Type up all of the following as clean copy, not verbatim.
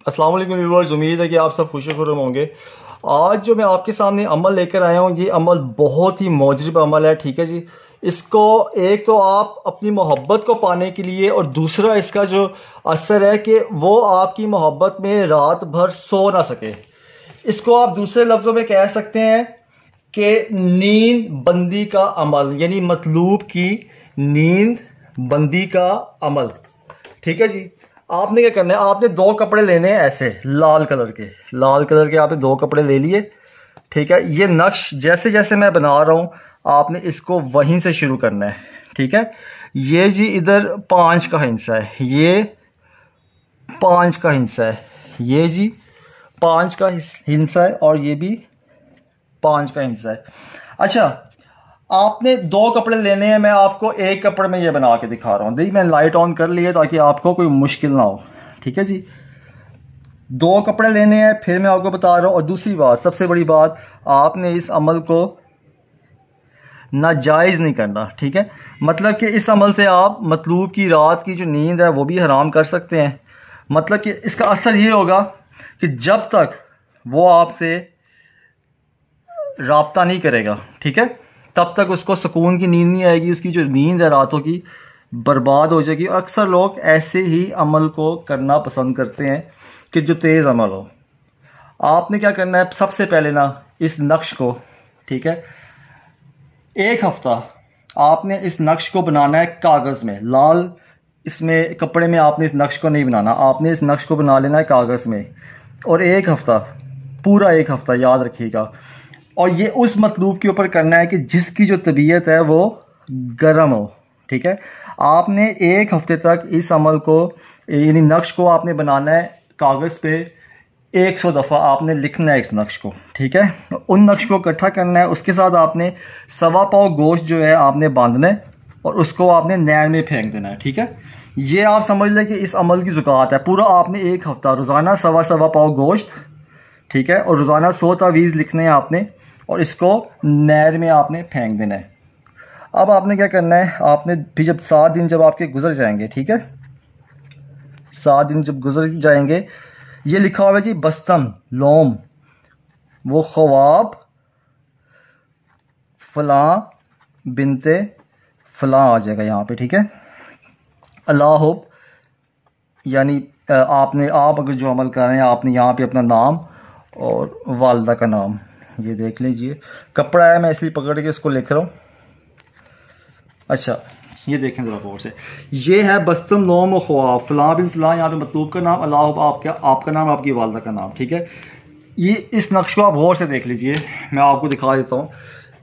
अस्सलाम वालेकुम व्यूअर्स, उम्मीद है कि आप सब खुश होंगे। आज जो मैं आपके सामने अमल लेकर आया हूँ, ये अमल बहुत ही मौजूब अमल है। ठीक है जी। इसको एक तो आप अपनी मोहब्बत को पाने के लिए, और दूसरा इसका जो असर है कि वो आपकी मोहब्बत में रात भर सो ना सके। इसको आप दूसरे लफ्ज़ों में कह सकते हैं कि नींद बंदी का अमल, यानी मतलूब की नींद बंदी का अमल। ठीक है जी। आपने क्या करना है, आपने दो कपड़े लेने हैं ऐसे लाल कलर के आपने दो कपड़े ले लिए। ठीक है। ये नक्श जैसे जैसे मैं बना रहा हूं, आपने इसको वहीं से शुरू करना है। ठीक है। ये जी इधर 5 का हिस्सा है, ये 5 का हिस्सा है, ये जी 5 का हिस्सा है, और ये भी 5 का हिस्सा है। अच्छा, आपने दो कपड़े लेने हैं। मैं आपको एक कपड़े में ये बना के दिखा रहा हूं। देखिए, मैं लाइट ऑन कर लिया ताकि आपको कोई मुश्किल ना हो। ठीक है जी। दो कपड़े लेने हैं, फिर मैं आपको बता रहा हूं। और दूसरी बात, सबसे बड़ी बात, आपने इस अमल को नाजायज़ नहीं करना। ठीक है। मतलब कि इस अमल से आप मतलूब की रात की जो नींद है वो भी हराम कर सकते हैं। मतलब कि इसका असर ये होगा कि जब तक वो आपसे राब्ता नहीं करेगा, ठीक है, तब तक उसको सुकून की नींद नहीं आएगी। उसकी जो नींद है रातों की बर्बाद हो जाएगी। अक्सर लोग ऐसे ही अमल को करना पसंद करते हैं कि जो तेज़ अमल हो। आपने क्या करना है, सबसे पहले ना इस नक्श को, ठीक है, एक हफ्ता आपने इस नक्श को बनाना है कागज़ में, लाल इसमें कपड़े में आपने इस नक्श को नहीं बनाना। आपने इस नक्श को बना लेना है कागज़ में, और एक हफ्ता, पूरा एक हफ्ता याद रखिएगा। और ये उस मतलूब के ऊपर करना है कि जिसकी जो तबीयत है वो गर्म हो। ठीक है। आपने एक हफ्ते तक इस अमल को, यानी नक्श को आपने बनाना है कागज़ पे 100 दफ़ा आपने लिखना है इस नक्श को। ठीक है। उन नक्श को इकट्ठा करना है। उसके साथ आपने 1.25 पाव गोश्त जो है आपने बांधना है, और उसको आपने नहर में फेंक देना है। ठीक है। ये आप समझ लें कि इस अमल की ज़ुकात है। पूरा आपने एक हफ्ता रोज़ाना 1.25 पाव गोश्त, ठीक है, और रोज़ाना 100 तावीज़ लिखने हैं आपने, और इसको नहर में आपने फेंक देना है। अब आपने क्या करना है, आपने फिर जब 7 दिन जब आपके गुजर जाएंगे, ठीक है, 7 दिन जब गुजर जाएंगे, ये लिखा हुआ है जी बस्तम लोम वो ख्वाब फलां बिनते फलां आ जाएगा यहाँ पे। ठीक है। अल्लाह, यानी आप अगर जो अमल कर रहे हैं, आपने यहाँ पे अपना नाम और वालदा का नाम ये देख लीजिए। कपड़ा है, मैं इसलिए पकड़ के इसको लिख रहा हूँ। अच्छा, ये देखें ज़रा गौर से, ये है बस्तम नोम ख्वाब फलां बिन फलां, यहाँ पे मतलूब का नाम, अल्लाह आपका नाम, आपकी वालदा का नाम। ठीक है। ये इस नक्श को आप गौर से देख लीजिए, मैं आपको दिखा देता हूँ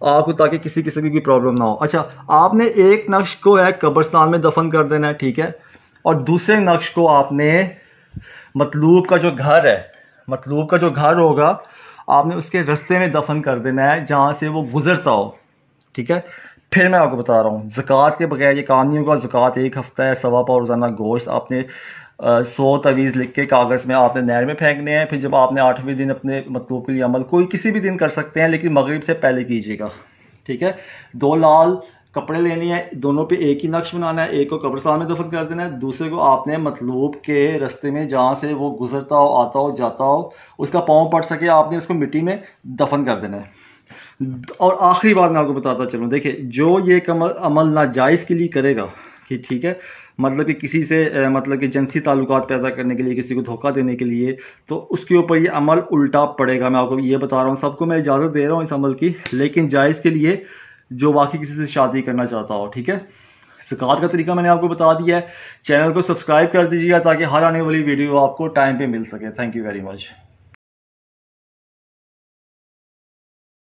आपको, ताकि किसी किस्म की प्रॉब्लम ना हो। अच्छा, आपने एक नक्श को है कब्रिस्तान में दफन कर देना है। ठीक है। और दूसरे नक्श को आपने मतलूब का जो घर है, मतलूब का जो घर होगा, आपने उसके रास्ते में दफन कर देना है जहाँ से वो गुजरता हो। ठीक है। फिर मैं आपको बता रहा हूँ, ज़कात के बगैर ये काम नहीं होगा। ज़कात एक हफ्ता है, 1.25 पाव रोज़ाना गोश्त आपने 100 तावीज़ लिख के कागज़ में आपने नहर में फेंकने हैं। फिर जब आपने 8वें दिन अपने मतलूब के लिए अमल, कोई किसी भी दिन कर सकते हैं, लेकिन मगरिब से पहले कीजिएगा। ठीक है। 2 लाल कपड़े लेने हैं, दोनों पे एक ही नक्श बनाना है। एक को कब्रिस्तान में दफन कर देना है, दूसरे को आपने मतलूब के रास्ते में जहाँ से वो गुजरता हो, आता हो, जाता हो, उसका पाँव पड़ सके, आपने उसको मिट्टी में दफन कर देना है। और आखिरी बात मैं आपको बताता चलूँ, देखिए, जो ये अमल नाजायज़ के लिए करेगा कि, ठीक है, मतलब कि किसी से मतलब कि जिनसी ताल्लुकात पैदा करने के लिए, किसी को धोखा देने के लिए, तो उसके ऊपर ये अमल उल्टा पड़ेगा। मैं आपको ये बता रहा हूँ, सबको मैं इजाज़त दे रहा हूँ इस अमल की, लेकिन जायज़ के लिए जो वाकई किसी से शादी करना चाहता हो। ठीक है। ज़कात का तरीका मैंने आपको बता दिया है। चैनल को सब्सक्राइब कर दीजिएगा ताकि हर आने वाली वीडियो आपको टाइम पे मिल सके। Thank you very much.